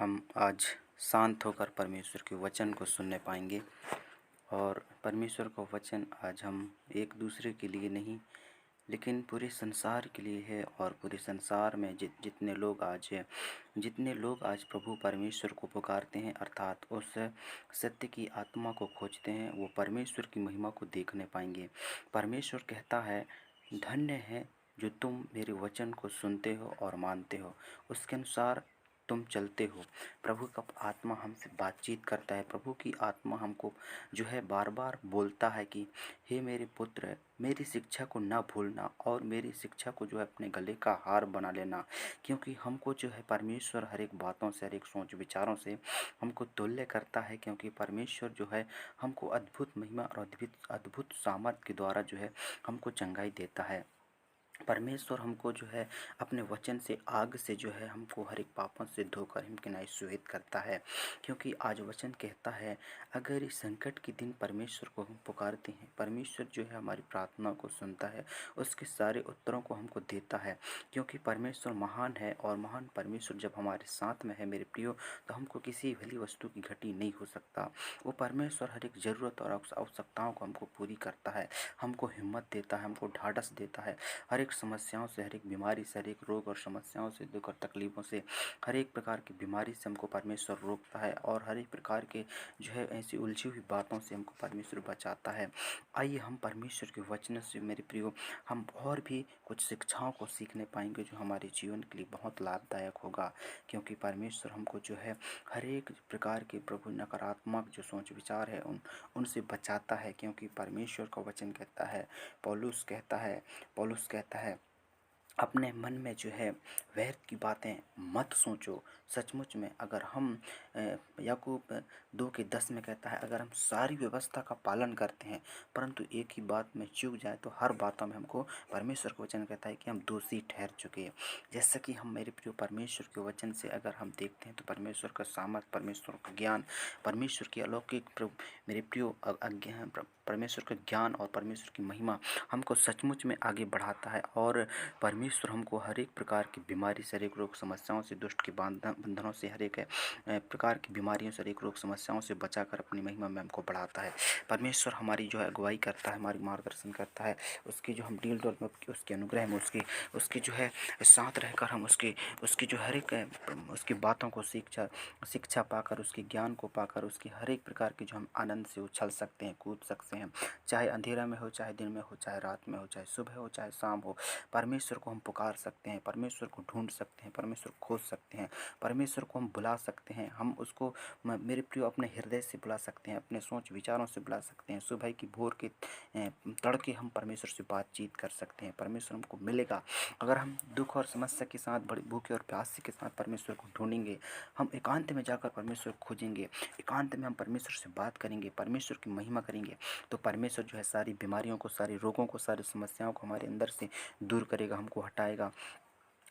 हम आज शांत होकर परमेश्वर के वचन को सुनने पाएंगे। और परमेश्वर का वचन आज हम एक दूसरे के लिए नहीं लेकिन पूरे संसार के लिए है। और पूरे संसार में जितने लोग आज प्रभु परमेश्वर को पुकारते हैं अर्थात उस सत्य की आत्मा को खोजते हैं, वो परमेश्वर की महिमा को देखने पाएंगे। परमेश्वर कहता है, धन्य है जो तुम मेरे वचन को सुनते हो और मानते हो, उसके अनुसार तुम चलते हो। प्रभु का आत्मा हमसे बातचीत करता है। प्रभु की आत्मा हमको जो है बार बार बोलता है कि हे मेरे पुत्र, मेरी शिक्षा को ना भूलना और मेरी शिक्षा को जो है अपने गले का हार बना लेना। क्योंकि हमको जो है परमेश्वर हर एक बातों से, हर एक सोच विचारों से हमको तुल्य करता है। क्योंकि परमेश्वर जो है हमको अद्भुत महिमा और अद्भुत अद्भुत सामर्थ के द्वारा जो है हमको चंगाई देता है। परमेश्वर हमको जो है अपने वचन से, आग से जो है हमको हर एक पापों से धोकर हिमकिनाई सुहित करता है। क्योंकि आज वचन कहता है, अगर इस संकट के दिन परमेश्वर को हम पुकारते हैं, परमेश्वर जो है हमारी प्रार्थना को सुनता है, उसके सारे उत्तरों को हमको देता है। क्योंकि परमेश्वर महान है और महान परमेश्वर जब हमारे साथ में है मेरे प्रियो, तो हमको किसी भली वस्तु की घटी नहीं हो सकता। वो परमेश्वर हर एक ज़रूरत और आवश्यकताओं को हमको पूरी करता है, हमको हिम्मत देता है, हमको ढाढ़स देता है। हर एक समस्याओं से, हर एक बीमारी से, हर एक रोग और समस्याओं से, दुख और तकलीफ़ों से, हर एक प्रकार की बीमारी से हमको परमेश्वर रोकता है। और हर एक प्रकार के जो है ऐसी उलझी हुई बातों से हमको परमेश्वर बचाता है। आइए हम परमेश्वर के वचन से मेरे प्रियो हम और भी कुछ शिक्षाओं को सीखने पाएंगे जो हमारे जीवन के लिए बहुत लाभदायक होगा। क्योंकि परमेश्वर हमको जो है हर एक प्रकार के प्रभु नकारात्मक जो सोच विचार है उनसे बचाता है। क्योंकि परमेश्वर का वचन कहता है, पौलुस कहता है, अपने मन में जो है व्यर्थ की बातें मत सोचो। सचमुच में अगर हम याकूब 2:10 में कहता है, अगर हम सारी व्यवस्था का पालन करते हैं परंतु एक ही बात में चूक जाए तो हर बातों में हमको परमेश्वर का वचन कहता है कि हम दोषी ठहर चुके हैं। जैसा कि हम मेरे प्रिय परमेश्वर के वचन से अगर हम देखते हैं तो परमेश्वर का सामर्थ, परमेश्वर का ज्ञान, परमेश्वर की अलौकिक मेरे प्रियो परमेश्वर का ज्ञान और परमेश्वर की महिमा हमको सचमुच में आगे बढ़ाता है। और परमेश्वर हमको हर एक प्रकार की बीमारी से, हर एक रोग समस्याओं से, दुष्ट के बंधनों से, हर एक प्रकार की बीमारियों से, हर एक रोग समस्याओं से बचाकर अपनी महिमा में हमको बढ़ाता है। परमेश्वर हमारी जो है अगुवाई करता है, हमारी मार्गदर्शन करता है। उसकी जो हम डील डोल में उसके अनुग्रह में उसकी जो है साथ रहकर हम उसकी जो हर एक उसकी बातों को शिक्षा पाकर, उसके ज्ञान को पाकर, उसकी हर एक प्रकार की जो हम आनंद से उछल सकते हैं, कूद सकते हैं। चाहे अंधेरा में हो, चाहे दिन में हो, चाहे रात में हो, चाहे सुबह हो, चाहे शाम हो, परमेश्वर को हम पुकार सकते हैं, परमेश्वर को ढूंढ सकते हैं, परमेश्वर को खोज सकते हैं, परमेश्वर को हम बुला सकते हैं। हम उसको मेरे प्रिय अपने हृदय से बुला सकते हैं, अपने सोच विचारों से बुला सकते हैं। सुबह की भोर के तड़के हम परमेश्वर से बातचीत कर सकते हैं। परमेश्वर हमको मिलेगा अगर हम दुख और समस्या के साथ, बड़ी भूखे और प्यासे के साथ परमेश्वर को ढूंढेंगे। हम एकांत में जाकर परमेश्वर को खोजेंगे, एकांत में हम परमेश्वर से बात करेंगे, परमेश्वर की महिमा करेंगे, तो परमेश्वर जो है सारी बीमारियों को, सारे रोगों को, सारी समस्याओं को हमारे अंदर से दूर करेगा, हमको हटाएगा।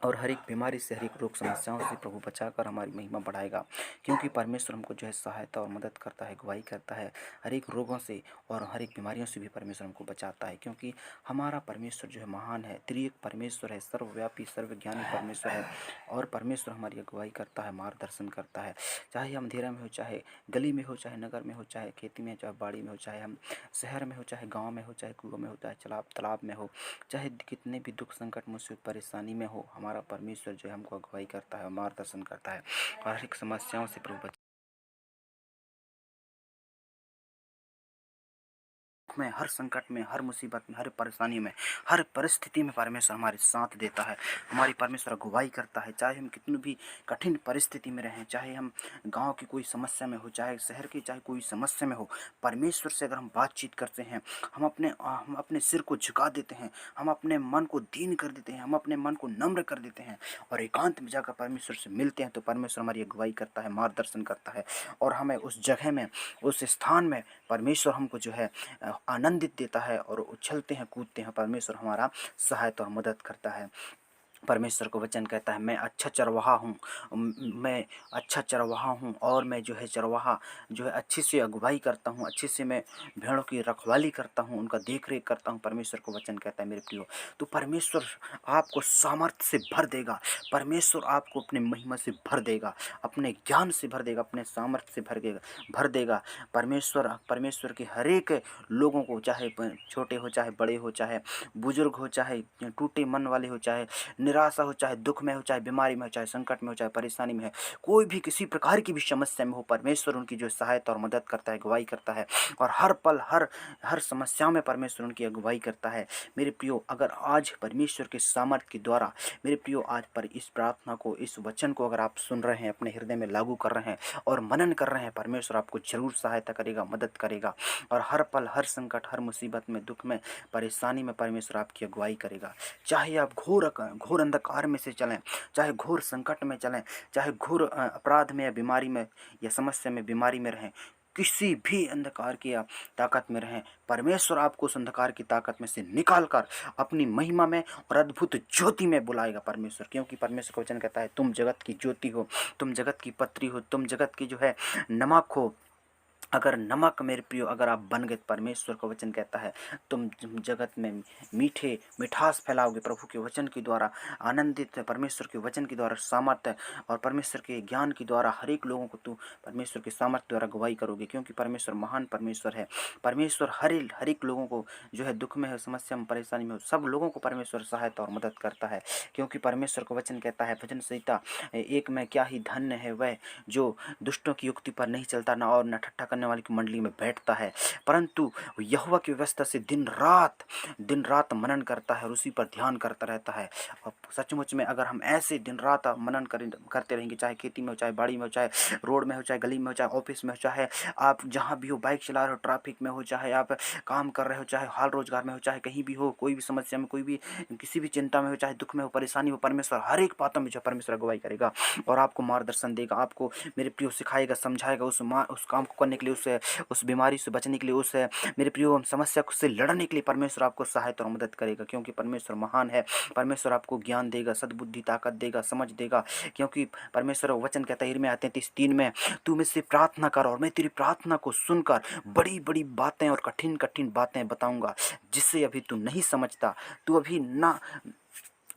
और हर एक बीमारी से, हर एक रोग समस्याओं से प्रभु बचाकर हमारी महिमा बढ़ाएगा। क्योंकि परमेश्वर हमको जो है सहायता और मदद करता है, अगुवाई करता है हर एक रोगों से और हर एक बीमारियों से भी परमेश्वर हमको बचाता है। क्योंकि हमारा परमेश्वर जो है महान है, त्रिएक परमेश्वर है, सर्वव्यापी सर्वज्ञानी परमेश्वर है। और परमेश्वर हमारी अगुवाई करता है, मार्गदर्शन करता है। चाहे हम अंधेरा में हो, चाहे गली में हो, चाहे नगर में हो, चाहे खेती में, चाहे बाड़ी में हो, चाहे हम शहर में हो, चाहे गाँव में हो, चाहे कुआं में हो, चाहे तालाब में हो, चाहे कितने भी दुख संकट मुसीबत परेशानी में हो, हमारा परमेश्वर जो है हमको अगुवाई करता है, मार्गदर्शन करता है और हर एक समस्याओं से प्रभु में, हर संकट में, हर मुसीबत में, हर परेशानी में, हर परिस्थिति में परमेश्वर हमारे साथ देता है, हमारी परमेश्वर अगुवाई करता है। चाहे हम कितनी भी कठिन परिस्थिति में रहें, चाहे हम गांव की कोई समस्या में हो, चाहे शहर की चाहे कोई समस्या में हो, परमेश्वर से अगर हम बातचीत करते हैं, हम अपने सिर को झुका देते हैं, हम अपने मन को दीन कर देते हैं, हम अपने मन को नम्र कर देते हैं और एकांत में जाकर परमेश्वर से मिलते हैं, तो परमेश्वर हमारी अगुवाई करता है, मार्गदर्शन करता है और हमें उस जगह में, उस स्थान में परमेश्वर हमको जो है आनंदित देता है और उछलते हैं, कूदते हैं, परमेश्वर हमारा सहायता और मदद करता है। परमेश्वर का वचन कहता है, मैं अच्छा चरवाहा हूँ। मैं अच्छा चरवाहा हूँ और मैं जो है चरवाहा जो है अच्छे से अगुवाई करता हूँ, अच्छे से मैं भेड़ों की रखवाली करता हूँ, उनका देख रेख करता हूँ। परमेश्वर का वचन कहता है मेरे प्रियो। तो परमेश्वर आपको सामर्थ्य से भर देगा, परमेश्वर आपको अपने महिमा से भर देगा, अपने ज्ञान से भर देगा, अपने सामर्थ्य से भर देगा। परमेश्वर के हर एक लोगों को, चाहे छोटे हो चाहे बड़े हो, चाहे बुजुर्ग हो चाहे टूटे मन वाले हो, चाहे निराशा हो, चाहे दुख में हो, चाहे बीमारी में हो, चाहे संकट में हो, चाहे परेशानी में है, कोई भी किसी प्रकार की भी समस्या में हो, परमेश्वर उनकी जो सहायता और मदद करता है, अगुवाई करता है। और हर पल हर हर समस्या में परमेश्वर उनकी अगुवाई करता है। मेरे प्रियो, अगर आज परमेश्वर के सामर्थ्य के द्वारा, मेरे प्रियो, आज पर इस प्रार्थना को, इस वचन को अगर आप सुन रहे हैं, अपने हृदय में लागू कर रहे हैं और मनन कर रहे हैं, परमेश्वर आपको जरूर सहायता करेगा, मदद करेगा। और हर पल हर संकट, हर मुसीबत में, दुख में, परेशानी में परमेश्वर आपकी अगुवाई करेगा। चाहे आप घोर अंधकार में से चलें, चाहे घोर संकट में चलें, चाहे घोर अपराध में या बीमारी में या समस्या में, बीमारी में रहें, किसी भी अंधकार की या ताकत में रहें, परमेश्वर आपको उस अंधकार की ताकत में से निकाल कर अपनी महिमा में और अद्भुत ज्योति में बुलाएगा परमेश्वर। क्योंकि परमेश्वर का वचन कहता है, तुम जगत की ज्योति हो, तुम जगत की पत्री हो, तुम जगत की जो है नमक हो। अगर नमक, मेरे प्रियो, अगर आप बन गए, परमेश्वर का वचन कहता है तुम जगत में मिठास फैलाओगे प्रभु के वचन के द्वारा। आनंदित परमेश्वर के वचन के द्वारा सामर्थ्य और परमेश्वर के ज्ञान के द्वारा हर एक लोगों को तू परमेश्वर के सामर्थ्य द्वारा गवाही करोगे। क्योंकि परमेश्वर महान परमेश्वर है। परमेश्वर हर एक लोगों को जो है दुख में है, समस्या में, परेशानी में हो, सब लोगों को परमेश्वर सहायता और मदद करता है। क्योंकि परमेश्वर का वचन कहता है भजन संहिता 1 में, क्या ही धन्य है वह जो दुष्टों की युक्ति पर नहीं चलता, न और न ठट्ठा करने वाले की मंडली में बैठता है, परंतु यहोवा की व्यवस्था से दिन रात मनन करता है और उसी पर ध्यान करता रहता है। और सचमुच में अगर हम ऐसे दिन रात मनन करते रहेंगे, चाहे खेती में हो, चाहे बाड़ी में हो, चाहे रोड में हो, चाहे गली में हो, चाहे ऑफिस में हो, चाहे आप जहाँ भी हो, बाइक चला रहे हो, ट्रैफिक में हो, चाहे आप काम कर रहे हो, चाहे हाल रोजगार में हो, चाहे कहीं भी हो, कोई भी समस्या में, कोई भी किसी भी चिंता में हो, चाहे दुख में हो, परेशानी हो, परमेश्वर हर एक बातों में जो परमेश्वर अगुवाई करेगा और आपको मार्गदर्शन देगा, आपको मेरे प्रियो सिखाएगा, समझाएगा, उस काम को करने के लिए, उस बीमारी से बचने के लिए, उस मेरे प्रियो समस्या से लड़ने के लिए परमेश्वर आपको सहायता और मदद करेगा। क्योंकि परमेश्वर महान है। परमेश्वर आपको ज्ञान देगा, सद्बुद्धि, ताकत देगा, समझ देगा। क्योंकि परमेश्वर वचन कहता है यिर्मयाह 33:3 में, तू मुझसे प्रार्थना कर और मैं तेरी प्रार्थना को सुनकर बड़ी बड़ी बातें और कठिन कठिन बातें बताऊंगा, जिससे अभी तू नहीं समझता। तू अभी ना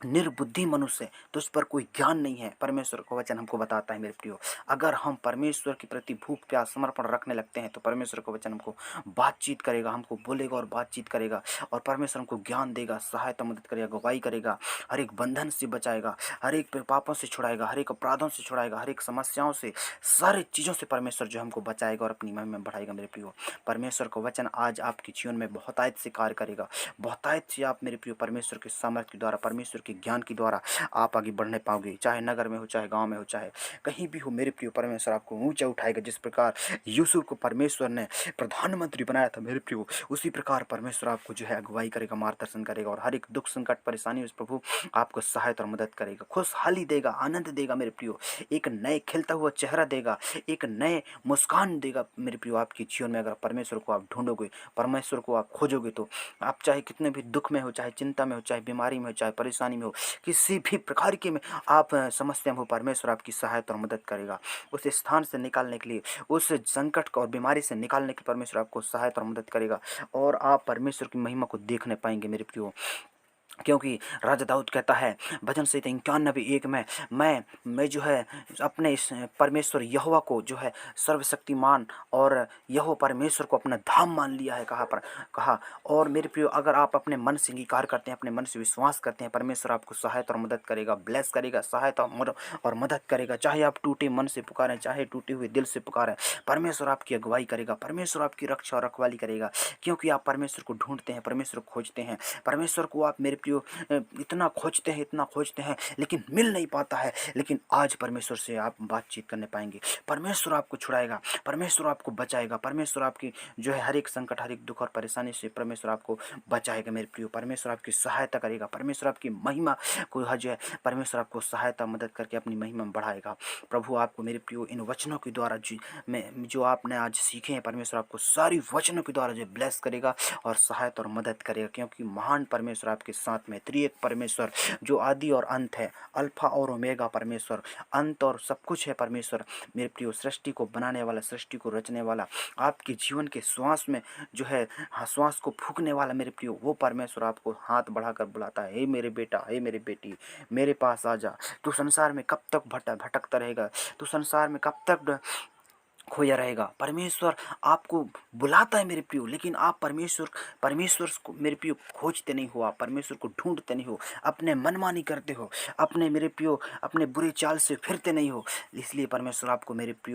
निर्बुद्धि मनुष्य है, तो उस पर कोई ज्ञान नहीं है। परमेश्वर का वचन हमको बताता है मेरे प्रियो, अगर हम परमेश्वर के प्रति भूख प्यास समर्पण रखने लगते हैं तो परमेश्वर का वचन हमको बातचीत करेगा, हमको बोलेगा और बातचीत करेगा। और परमेश्वर हमको ज्ञान देगा, सहायता मदद करेगा, गवाही करेगा, हर एक बंधन से बचाएगा, हर एक पापों से छुड़ाएगा, हर एक अपराधों से छुड़ाएगा, हर एक समस्याओं से, सारी चीज़ों से परमेश्वर जो हमको बचाएगा और अपनी महिमा में बढ़ाएगा। मेरे प्रियो, परमेश्वर का वचन आज आपके जीवन में बहुतायत से कार्य करेगा। बहुतायत से आप मेरे प्रियो परमेश्वर के सामर्थ्य के द्वारा, परमेश्वर के ज्ञान के द्वारा आप आगे बढ़ने पाओगे। चाहे नगर में हो, चाहे गांव में हो, चाहे कहीं भी हो, मेरे प्रियो परमेश्वर आपको ऊंचा उठाएगा। जिस प्रकार यूसुफ को परमेश्वर ने प्रधानमंत्री बनाया था मेरे प्रियो, उसी प्रकार परमेश्वर आपको जो है अगुवाई करेगा, मार्गदर्शन करेगा और हर एक दुख संकट परेशानी उस प्रभु आपको सहायता और मदद करेगा, खुशहाली देगा, आनंद देगा मेरे प्रियो, एक नए खिलता हुआ चेहरा देगा, एक नए मुस्कान देगा मेरे प्रियो आपके जीवन में। अगर परमेश्वर को आप ढूंढोगे, परमेश्वर को आप खोजोगे, तो आप चाहे कितने भी दुख में हो, चाहे चिंता में हो, चाहे बीमारी में हो, चाहे परेशानी में हो, किसी भी प्रकार की में आप समस्या में हो, परमेश्वर आपकी सहायता और मदद करेगा। उस स्थान से निकालने के लिए, उस संकट को और बीमारी से निकालने के लिए परमेश्वर आपको सहायता और मदद करेगा और आप परमेश्वर की महिमा को देखने पाएंगे मेरे प्रियो। क्योंकि राजा दाऊद कहता है भजन संहिता 91:1 में, मैं जो है अपने इस परमेश्वर यहोवा को जो है सर्वशक्तिमान और यहोवा परमेश्वर को अपना धाम मान लिया है, कहा। और मेरे प्रियो, अगर आप अपने मन से अंगीकार करते हैं, अपने मन से विश्वास करते हैं, परमेश्वर आपको सहायता और मदद करेगा, ब्लेस करेगा, सहायता और मदद करेगा। चाहे आप टूटे मन से पुकारें, चाहे टूटे हुए दिल से पुकारें, परमेश्वर आपकी अगुवाई करेगा, परमेश्वर आपकी रक्षा और रखवाली करेगा। क्योंकि आप परमेश्वर को ढूंढते हैं, परमेश्वर को खोजते हैं, परमेश्वर को आप मेरे प्रियो इतना खोजते हैं लेकिन मिल नहीं पाता है। लेकिन आज परमेश्वर से आप बातचीत करने पाएंगे, परमेश्वर आपको छुड़ाएगा, परमेश्वर आपको बचाएगा, परमेश्वर आपकी जो है हर एक संकट, हर एक दुख और परेशानी से परमेश्वर आपको बचाएगा मेरे प्रियो। परमेश्वर आपकी सहायता करेगा, परमेश्वर आपकी महिमा को जो है परमेश्वर आपको सहायता मदद करके अपनी महिमा में बढ़ाएगा। प्रभु आपको मेरे प्रियो इन वचनों के द्वारा जो आपने आज सीखे हैं, परमेश्वर आपको सारी वचनों के द्वारा जो ब्लेस करेगा और सहायता और मदद करेगा। क्योंकि महान परमेश्वर आपके साथ परमात्मा है, त्रिएक परमेश्वर जो आदि और अंत है, अल्फा और ओमेगा परमेश्वर, अंत और सब कुछ है परमेश्वर। मेरे प्रियो, सृष्टि को बनाने वाला, सृष्टि को रचने वाला, आपके जीवन के श्वास में जो है श्वास को फूकने वाला मेरे प्रियो, वो परमेश्वर आपको हाथ बढ़ाकर बुलाता है, हे मेरे बेटा, हे मेरी बेटी, मेरे पास आ जा। तू संसार में कब तक भटकता रहेगा? तू संसार में कब तक खोया रहेगा? परमेश्वर आपको बुलाता है मेरे प्रियो, लेकिन आप परमेश्वर को मेरे प्रियो खोजते नहीं हो, आप परमेश्वर को ढूंढते नहीं हो, अपने मनमानी करते हो, अपने मेरे प्रियो अपने बुरे चाल से फिरते नहीं हो। इसलिए परमेश्वर आपको मेरे प्रियो